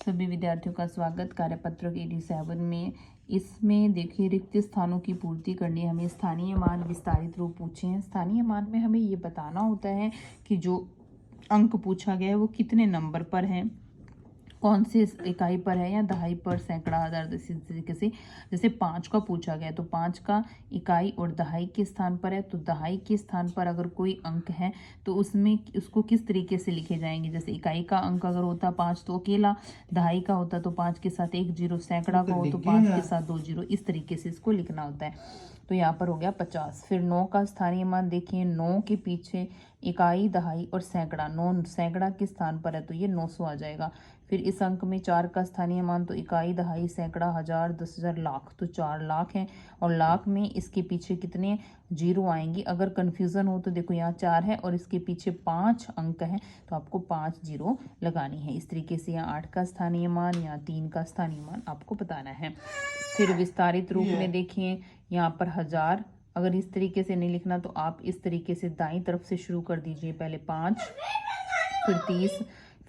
सभी विद्यार्थियों का स्वागत कार्यपत्रक 87 में। इसमें देखिए रिक्त स्थानों की पूर्ति करनी है। हमें स्थानीय मान विस्तारित रूप पूछे हैं। स्थानीय मान में हमें ये बताना होता है कि जो अंक पूछा गया है वो कितने नंबर पर है, कौन से इकाई पर है या दहाई पर, सैकड़ा, हजार, इसी तरीके से। जैसे 5 का पूछा गया तो 5 का इकाई और दहाई के स्थान पर है, तो दहाई के स्थान पर अगर कोई अंक है तो उसमें उसको किस तरीके से लिखे जाएंगे। जैसे इकाई का अंक अगर होता 5 तो अकेला, दहाई का होता तो 5 के साथ 1 जीरो, सैकड़ा का हो तो 5 के साथ 2 जीरो, इस तरीके से इसको लिखना होता है। तो यहाँ पर हो गया 50। फिर 9 का स्थानीय मान देखिए, 9 के पीछे इकाई, दहाई और सैकड़ा, 9 सैकड़ा के स्थान पर है तो ये 900 आ जाएगा। फिर इस अंक में 4 का स्थानीय मान तो इकाई, दहाई, सैकड़ा, हजार, 10,000, लाख, तो 4 लाख है। और लाख में इसके पीछे कितने जीरो आएंगे। अगर कन्फ्यूज़न हो तो देखो यहाँ 4 है और इसके पीछे 5 अंक हैं तो आपको 5 जीरो लगानी है। इस तरीके से यहाँ 8 का स्थानीय मान, यहाँ 3 का स्थानीय मान आपको बताना है। फिर विस्तारित रूप में देखिए यहाँ पर हजार, अगर इस तरीके से नहीं लिखना तो आप इस तरीके से दाईं तरफ से शुरू कर दीजिए। पहले 5, फिर 30,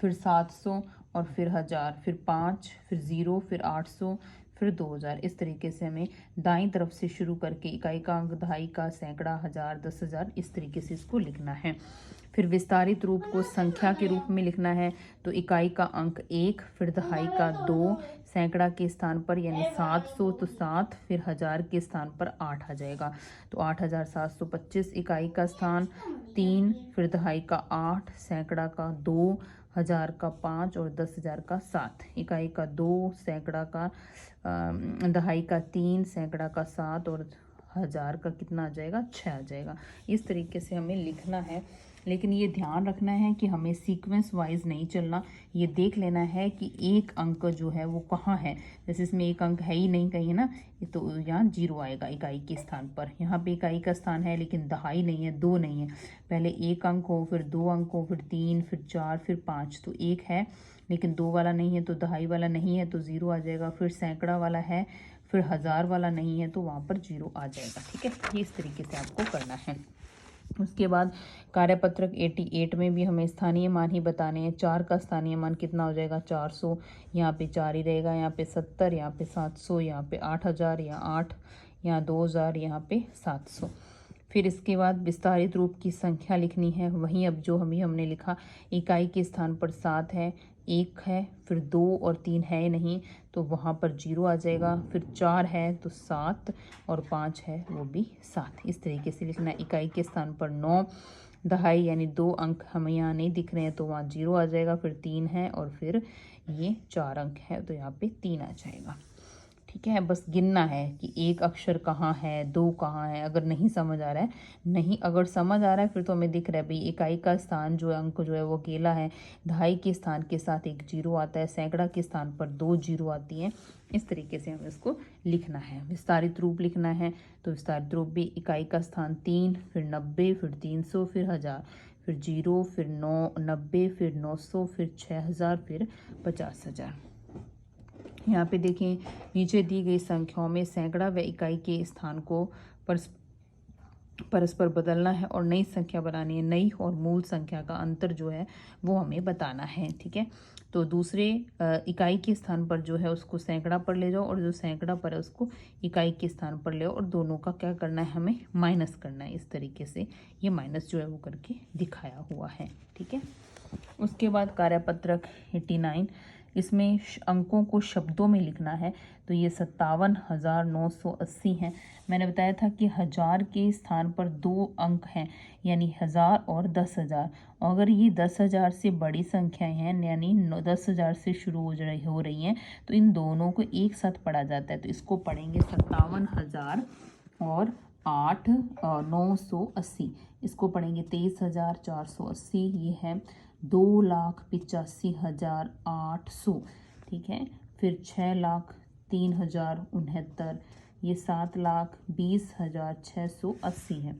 फिर 700 और फिर 1000, फिर 5, फिर 0, फिर 800, फिर 2000। इस तरीके से हमें दाईं तरफ से शुरू करके इकाई का अंक, दहाई का, सैकड़ा, हजार, 10,000, इस तरीके से इसको लिखना है। फिर विस्तारित रूप को संख्या के रूप में लिखना है तो इकाई का अंक 1, फिर दहाई का 2, सैकड़ा के स्थान पर यानी 700 तो 7, फिर हजार के स्थान पर 8 आ जाएगा तो 8,725। इकाई का स्थान 3, फिर दहाई का 8, सैकड़ा का 2, हजार का 5 और 10,000 का 7। इकाई का 2, सैकड़ा का दहाई का 3, सैकड़ा का 7 और हजार का कितना आ जाएगा, 6 आ जाएगा। इस तरीके से हमें लिखना है। लेकिन ये ध्यान रखना है कि हमें सीक्वेंस वाइज नहीं चलना। ये देख लेना है कि एक अंक जो है वो कहाँ है। जैसे इसमें एक अंक है ही नहीं कहीं ना, तो यहाँ जीरो आएगा इकाई के स्थान पर। यहाँ पे इकाई का स्थान है लेकिन दहाई नहीं है, 2 नहीं है। पहले एक अंक हो, फिर 2 अंक हो, फिर 3, फिर 4, फिर 5, तो 1 है लेकिन 2 वाला नहीं है तो दहाई वाला नहीं है तो ज़ीरो आ जाएगा। फिर सैकड़ा वाला है, फिर हजार वाला नहीं है तो वहाँ पर जीरो आ जाएगा। ठीक है, ये इस तरीके से आपको करना है। उसके बाद कार्यपत्रक 88 में भी हमें स्थानीय मान ही बताने हैं। 4 का स्थानीय मान कितना हो जाएगा, 400, यहाँ पे 4 ही रहेगा, यहाँ पे 70, यहाँ पे 700, यहाँ पे 8,000, यहाँ 8, यहाँ 2,000, यहाँ पे 700। फिर इसके बाद विस्तारित रूप की संख्या लिखनी है। वहीं अब जो हमने लिखा इकाई के स्थान पर 7 है, 1 है, फिर 2 और 3 है नहीं तो वहाँ पर जीरो आ जाएगा। फिर 4 है तो 7 और 5 है वो भी 7। इस तरीके से लिखना है। इकाई के स्थान पर 9, दहाई यानी 2 अंक हमें यहाँ नहीं दिख रहे हैं तो वहाँ जीरो आ जाएगा। फिर 3 है और फिर ये 4 अंक है तो यहाँ पे 3 आ जाएगा। ठीक है, बस गिनना है कि एक अक्षर कहाँ है, 2 कहाँ है। अगर नहीं समझ आ रहा है, नहीं अगर समझ आ रहा है फिर तो हमें दिख रहा है भाई इकाई का स्थान जो है, अंक जो है वो अकेला है, दहाई के स्थान के साथ 1 जीरो आता है, सैकड़ा के स्थान पर 2 जीरो आती हैं। इस तरीके से हमें इसको लिखना है। विस्तारित रूप लिखना है तो विस्तारित रूप भी इकाई का स्थान 3, फिर 90, फिर 300, फिर 1000, फिर 0, फिर 90, फिर 900, फिर 6,000, फिर 50,000। यहाँ पे देखें नीचे दी गई संख्याओं में सैकड़ा व इकाई के स्थान को परस्पर बदलना है और नई संख्या बनानी है। नई और मूल संख्या का अंतर जो है वो हमें बताना है। ठीक है, तो दूसरे इकाई के स्थान पर जो है उसको सैकड़ा पर ले जाओ और जो सैकड़ा पर है उसको इकाई के स्थान पर ले आओ और दोनों का क्या करना है, हमें माइनस करना है। इस तरीके से ये माइनस जो है वो करके दिखाया हुआ है। ठीक है, उसके बाद कार्यपत्रक 89, इसमें अंकों को शब्दों में लिखना है तो ये 57,980 हैं। मैंने बताया था कि हजार के स्थान पर 2 अंक हैं यानी 1000 और 10,000। अगर ये 10,000 से बड़ी संख्याएं हैं यानी 10,000 से शुरू हो रही हैं तो इन दोनों को एक साथ पढ़ा जाता है। तो इसको पढ़ेंगे 57,000 और 980। इसको पढ़ेंगे 23,480। ये है 2,85,800। ठीक है, फिर 6,03,069। ये 7,20,680 है।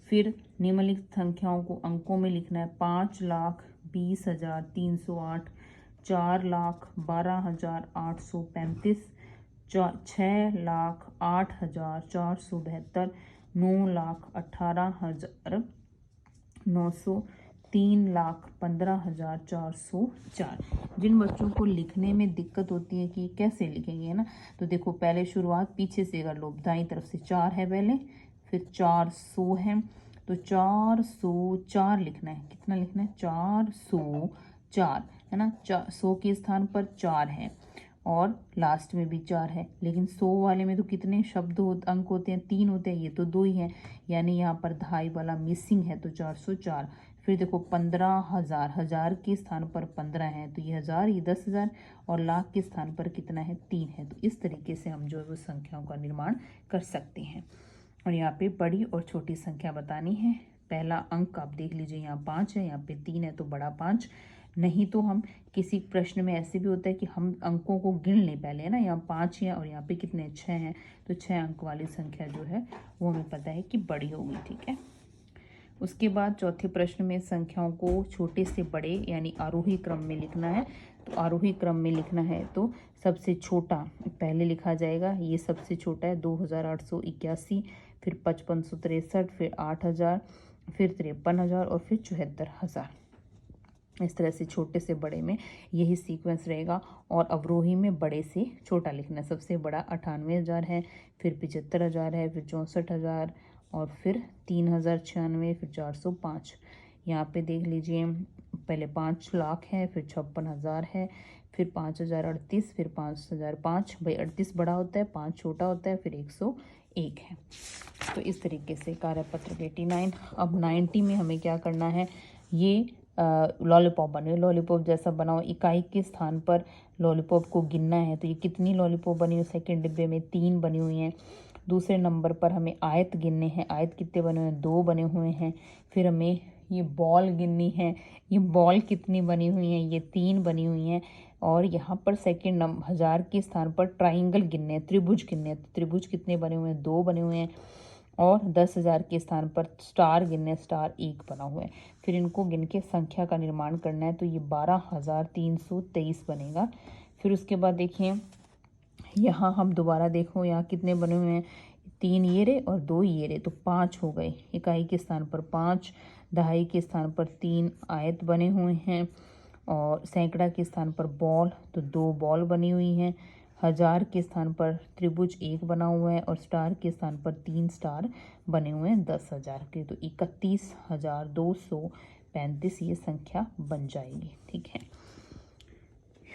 फिर निम्नलिखित संख्याओं को अंकों में लिखना है। 5,20,308, 4,12,835, 6,08,472, 9,18,900, 3,15,404। जिन बच्चों को लिखने में दिक्कत होती है कि कैसे लिखेंगे, है ना, तो देखो पहले शुरुआत पीछे से कर लो। दाईं तरफ से 4 है पहले, फिर 400 है, तो 404 लिखना है। कितना लिखना है? 404, है ना। 100 के स्थान पर 4 है और लास्ट में भी 4 है, लेकिन 100 वाले में तो कितने अंक होते हैं? 3 होते हैं, ये तो 2 ही हैं, यानी यहाँ पर दहाई वाला मिसिंग है, तो 404। फिर देखो 15,000, हजार के स्थान पर 15 है, तो ये 1000, ये 10,000, और लाख के स्थान पर कितना है? 3 है। तो इस तरीके से हम जो है वो संख्याओं का निर्माण कर सकते हैं। और यहाँ पे बड़ी और छोटी संख्या बतानी है। पहला अंक आप देख लीजिए, यहाँ 5 है, यहाँ पे 3 है, तो बड़ा 5। नहीं तो हम किसी प्रश्न में ऐसे भी होता है कि हम अंकों को गिन लें पहले, है ना। यहाँ 5 है और यहाँ पे कितने? 6 हैं, तो 6 अंक वाली संख्या जो है वो हमें पता है कि बड़ी होगी, ठीक है। उसके बाद चौथे प्रश्न में संख्याओं को छोटे से बड़े यानी आरोही क्रम में लिखना है। तो आरोही क्रम में लिखना है तो सबसे छोटा पहले लिखा जाएगा, ये सबसे छोटा है 2,881, फिर 5,563, फिर 8,000, फिर 53,000 और फिर 74,000। इस तरह से छोटे से बड़े में यही सीक्वेंस रहेगा। और अवरोही में बड़े से छोटा लिखना है। सबसे बड़ा 98,000 है, फिर 75,000 है, फिर 64,000 और फिर 3,096, फिर 405। यहाँ पे देख लीजिए, पहले 5 लाख है, फिर 56,000 है, फिर 5,038, फिर 5,005। भाई 38 बड़ा होता है, 5 छोटा होता है, फिर 101 है। तो इस तरीके से कार्यपत्र 89। अब 90 में हमें क्या करना है? ये लॉलीपॉप बने, लॉलीपॉप जैसा बनाओ। इकाई के स्थान पर लॉलीपॉप को गिनना है, तो ये कितनी लॉलीपॉप बनी हुई? सेकंड डिब्बे में 3 बनी हुई हैं। दूसरे नंबर पर हमें आयत गिनने हैं। आयत कितने बने हुए हैं? 2 बने हुए हैं। फिर हमें ये बॉल गिननी है। ये बॉल कितनी बनी हुई हैं? ये 3 बनी हुई हैं। और यहाँ पर सेकंड नंबर 1000 के स्थान पर ट्राइंगल गिनने हैं, त्रिभुज गिनने हैं। तो त्रिभुज कितने बने हुए हैं? 2 बने हुए हैं। और 10,000 के स्थान पर स्टार गिनने, स्टार 1 बना हुआ है। फिर इनको गिन के संख्या का निर्माण करना है, तो ये 12,323 बनेगा। फिर उसके बाद देखिए, यहाँ हम दोबारा देखो, यहाँ कितने बने हुए हैं? 3 ये रे और 2 ये रे, तो 5 हो गए। इकाई के स्थान पर 5, दहाई के स्थान पर 3 आयत बने हुए हैं, और सैकड़ा के स्थान पर बॉल, तो 2 बॉल बनी हुई हैं। 1000 के स्थान पर त्रिभुज 1 बना हुआ है, और स्टार के स्थान पर 3 स्टार बने हुए हैं 10,000 के, तो 31,235 ये संख्या बन जाएगी, ठीक है।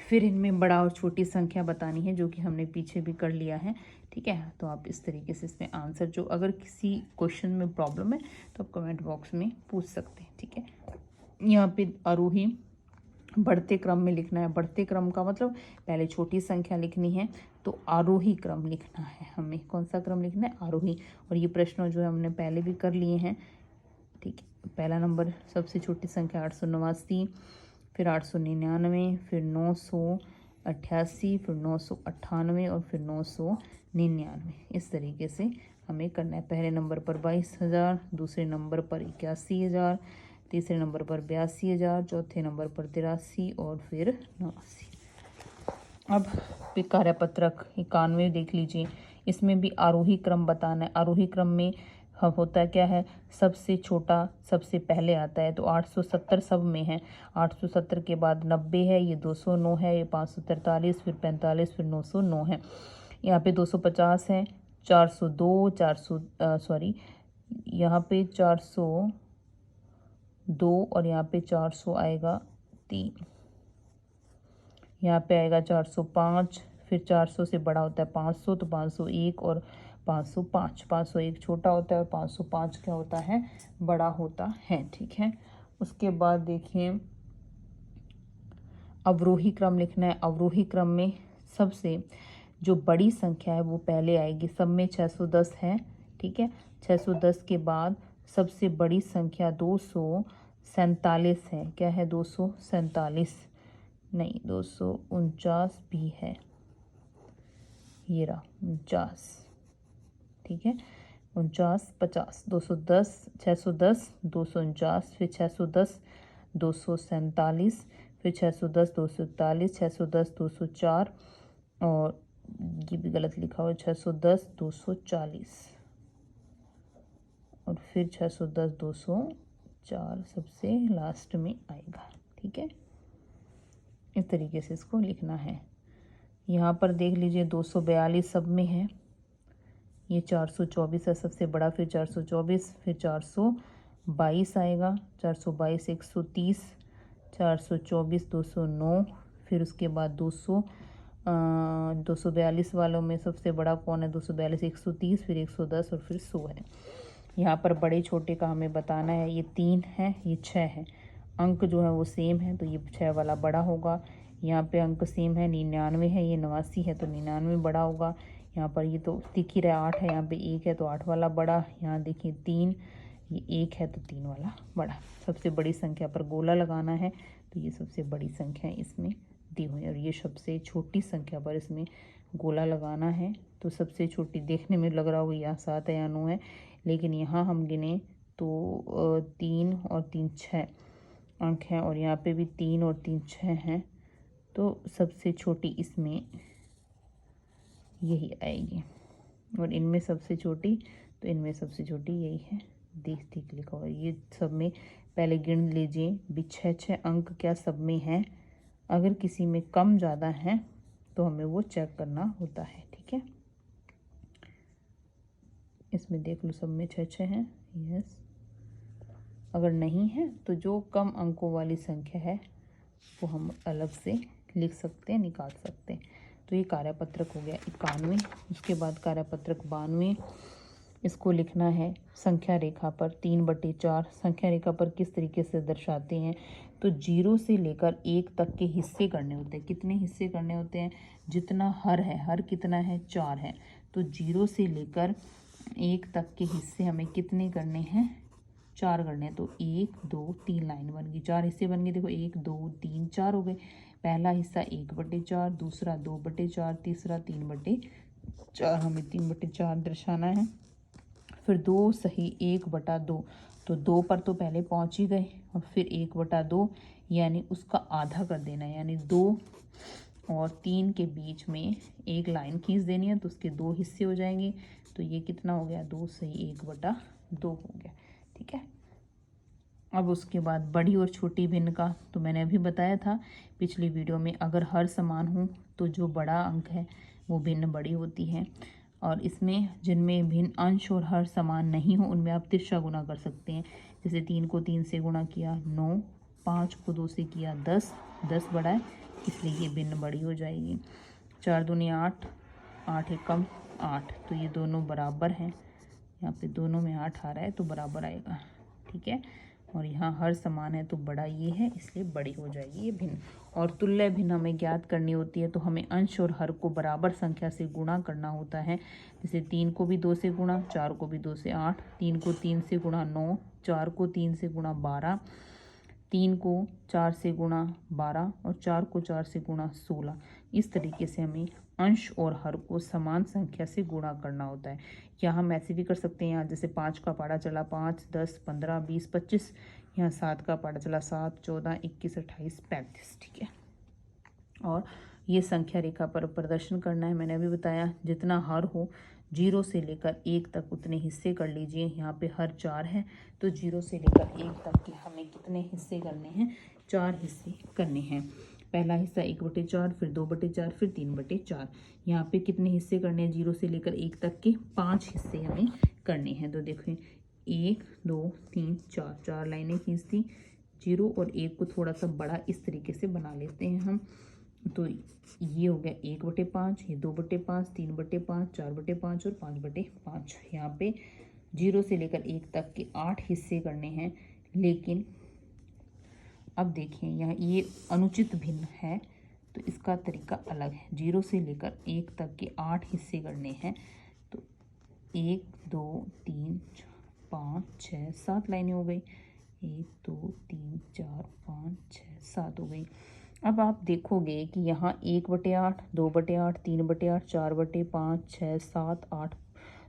फिर इनमें बड़ा और छोटी संख्या बतानी है, जो कि हमने पीछे भी कर लिया है, ठीक है। तो आप इस तरीके से इसमें आंसर, जो अगर किसी क्वेश्चन में प्रॉब्लम है तो आप कमेंट बॉक्स में पूछ सकते हैं, ठीक है। यहाँ पे आरोही बढ़ते क्रम में लिखना है। बढ़ते क्रम का मतलब पहले छोटी संख्या लिखनी है, तो आरोही क्रम लिखना है हमें। कौन सा क्रम लिखना है? आरोही। और ये प्रश्न जो है हमने पहले भी कर लिए हैं, ठीक है। पहला नंबर सबसे छोटी संख्या 889, फिर 899, फिर 988, फिर 998 और फिर 999। इस तरीके से हमें करना है। पहले नंबर पर 22,000, दूसरे नंबर पर 81,000, तीसरे नंबर पर 82,000, चौथे नंबर पर 83 और फिर 89। अब कार्यपत्रक 91 देख लीजिए। इसमें भी आरोही क्रम बताना है। आरोही क्रम में होता क्या है? सबसे छोटा सबसे पहले आता है, तो 870 सब में है। 870 के बाद 90 है, ये 209 है, ये 543, फिर 45, फिर 909 है। यहाँ पे 250 है, 402, 400 सॉरी, यहाँ पे 402 और यहाँ पे 400 आएगा 3, यहाँ पे आएगा 405, फिर 400 से बड़ा होता है 500, तो 501 और 505। 501 छोटा होता है और 505 क्या होता है? बड़ा होता है, ठीक है। उसके बाद देखिए, अवरोही क्रम लिखना है। अवरोही क्रम में सबसे जो बड़ी संख्या है वो पहले आएगी। सब में 610 है, ठीक है। 610 के बाद सबसे बड़ी संख्या 247 है। क्या है? 247 नहीं, 249 भी है, ये रहा 49, ठीक है। 49, 50, 210, 610, 249, फिर 610, 247, फिर 610, 241, 610, 204 और ये भी गलत लिखा हुआ है, 610, 240 और फिर 610, 200 4 सबसे लास्ट में आएगा। ठीक है, इस तरीके से इसको लिखना है। यहाँ पर देख लीजिए 242 सब में है, ये 424 है सबसे बड़ा, फिर 424, फिर 422 आएगा, 422 130, 424 209, फिर उसके बाद 242 वालों में सबसे बड़ा कौन है, 242 130, फिर 110 और फिर 100 है। यहाँ पर बड़े छोटे का हमें बताना है, ये 3 है, ये 6 है, अंक जो है वो सेम है तो ये 6 वाला बड़ा होगा। यहाँ पे अंक सेम है, 99 है, ये 89 है तो 99 बड़ा होगा। यहाँ पर ये तो दिख ही रहा है 8 है, यहाँ पे 1 है तो 8 वाला बड़ा, यहाँ देखिए 3, ये 1 है तो 3 वाला बड़ा। सबसे बड़ी संख्या पर गोला लगाना है तो ये सबसे बड़ी संख्या इसमें दी हुई है, और ये सबसे छोटी संख्या पर इसमें गोला लगाना है। तो सबसे छोटी देखने में लग रहा होगा या 7 है या 9 है, लेकिन यहाँ हम गिने तो 3 और 3 6 अंक हैं, और यहाँ पे भी 3 और 3 6 हैं, तो सबसे छोटी इसमें यही आएगी। और इनमें सबसे छोटी, तो इनमें सबसे छोटी यही है, देख लिखा हुआ। ये सब में पहले गिन लीजिए भी 6 अंक क्या सब में हैं। अगर किसी में कम ज़्यादा है तो हमें वो चेक करना होता है। ठीक है, इसमें देख लो सब में 6 हैं, यस। अगर नहीं है तो जो कम अंकों वाली संख्या है वो हम अलग से लिख सकते हैं, निकाल सकते हैं। तो ये कार्यपत्रक हो गया 91। उसके बाद कार्यपत्रक 92, इसको लिखना है संख्या रेखा पर 3/4। संख्या रेखा पर किस तरीके से दर्शाते हैं, तो 0 से लेकर 1 तक के हिस्से करने होते हैं। कितने हिस्से करने होते हैं, जितना हर है, हर कितना है 4 है, तो 0 से लेकर 1 तक के हिस्से हमें कितने करने हैं, 4 करने हैं। तो 1 2 3 लाइन बन गई, 4 हिस्से बन गए। देखो 1 2 3 4 हो गए। पहला हिस्सा 1/4, दूसरा 2/4, तीसरा 3/4, हमें 3/4 दर्शाना है। फिर 2 सही 1/2, तो 2 पर तो पहले पहुंच ही गए, और फिर 1/2 यानी उसका आधा कर देना है, यानी 2 और 3 के बीच में एक लाइन खींच देनी है, तो उसके 2 हिस्से हो जाएंगे। तो ये कितना हो गया, 2 सही 1/2 हो गया। ठीक है, अब उसके बाद बड़ी और छोटी भिन्न का तो मैंने अभी बताया था पिछली वीडियो में। अगर हर समान हो तो जो बड़ा अंक है वो भिन्न बड़ी होती है, और इसमें जिनमें भिन्न अंश और हर समान नहीं हो उनमें आप तिरछा गुना कर सकते हैं। जैसे 3 को 3 से गुणा किया 9, 5 को 2 से किया 10, 10 बड़ा है इसलिए ये भिन्न बड़ी हो जाएगी। 4 दूनी 8, 8 एकम 8, तो ये दोनों बराबर हैं। यहाँ पे दोनों में 8 आ रहा है तो बराबर आएगा। ठीक है, और यहाँ हर समान है तो बड़ा ये है इसलिए बड़ी हो जाएगी ये भिन्न। और तुल्य भिन्न हमें ज्ञात करनी होती है तो हमें अंश और हर को बराबर संख्या से गुणा करना होता है। जैसे 3 को भी 2 से गुणा, 4 को भी 2 से 8, 3 को 3 से गुणा 9, 4 को 3 से गुणा 12, 3 को 4 से गुणा 12 और 4 को 4 से गुणा 16। इस तरीके से हमें अंश और हर को समान संख्या से गुणा करना होता है। या हम ऐसे भी कर सकते हैं, यहाँ जैसे 5 का पाड़ा चला 5, 10, 15, 20, 25, यहाँ 7 का पाड़ा चला 7, 14, 21, 28, 35। ठीक है, और ये संख्या रेखा पर प्रदर्शन करना है। मैंने अभी बताया जितना हर हो 0 से लेकर 1 तक उतने हिस्से कर लीजिए। यहाँ पे हर 4 है तो 0 से लेकर 1 तक के हमें कितने हिस्से करने हैं, 4 हिस्से करने हैं। पहला हिस्सा 1/4, फिर 2/4, फिर 3/4। यहाँ पे कितने हिस्से करने हैं, 0 से लेकर 1 तक के 5 हिस्से हमें करने हैं। तो देखिए 1 2 3 4, 4 लाइनें खींच दी। 0 और 1 को थोड़ा सा बड़ा इस तरीके से बना लेते हैं हम। तो ये हो गया 1/5, ये 2/5, 3/5, 4/5 और 5/5। यहाँ पे 0 से लेकर 1 तक के 8 हिस्से करने हैं। लेकिन अब देखिए यहाँ ये अनुचित भिन्न है तो इसका तरीका अलग है। 0 से लेकर 1 तक के 8 हिस्से करने हैं। तो 1 2 3 4 5 6 7 लाइनें हो गई। 1 2 3 4 5 6 7 हो गई। अब आप देखोगे कि यहाँ 1/8, 2/8, 3/8, 4/5, 6 7 8,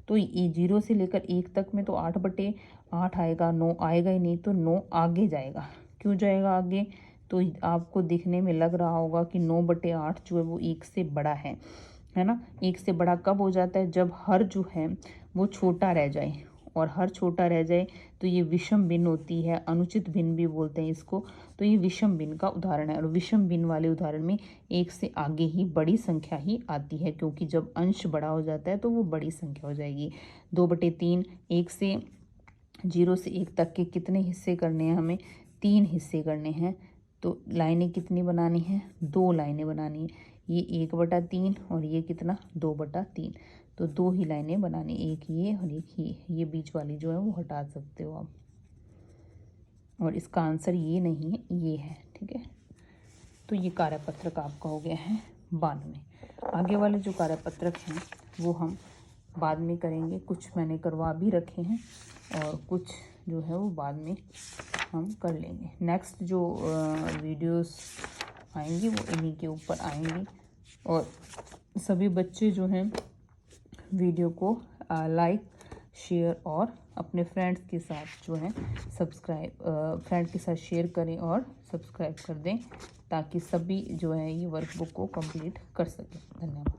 तो ये 0 से लेकर 1 तक में तो 8/8 आएगा, 9 आएगा ही नहीं, तो 9 आगे जाएगा। क्यों जाएगा आगे, तो आपको दिखने में लग रहा होगा कि 9/8 जो है वो 1 से बड़ा है ना। 1 से बड़ा कब हो जाता है, जब हर जो है वो छोटा रह जाए और हर छोटा रह जाए तो ये विषम भिन्न होती है, अनुचित भिन्न भी बोलते हैं इसको। तो ये विषम भिन्न का उदाहरण है, और विषम भिन्न वाले उदाहरण में एक से आगे ही बड़ी संख्या ही आती है, क्योंकि जब अंश बड़ा हो जाता है तो वो बड़ी संख्या हो जाएगी। 2/3, 1 से 0 से 1 तक के कितने हिस्से करने हैं हमें? 3 हिस्से करने हैं। तो लाइनें कितनी बनानी है? 2 लाइनें बनानी है। ये 1/3 और ये कितना? 2/3। तो 2 ही लाइनें बनानी, एक ये और एक ये बीच वाली जो है वो हटा सकते हो आप। और इसका आंसर ये नहीं है, ये है, ठीक है। तो ये कार्यपत्रक आपका हो गया है 92। आगे वाले जो कार्यपत्रक हैं वो हम बाद में करेंगे, कुछ मैंने करवा भी रखे हैं और कुछ जो है वो बाद में हम कर लेंगे। नेक्स्ट जो वीडियोस आएंगी वो इन्हीं के ऊपर आएंगी। और सभी बच्चे जो हैं वीडियो को लाइक, शेयर और अपने फ्रेंड्स के साथ जो है फ्रेंड के साथ शेयर करें और सब्सक्राइब कर दें, ताकि सभी जो है ये वर्कबुक को कंप्लीट कर सकें। धन्यवाद।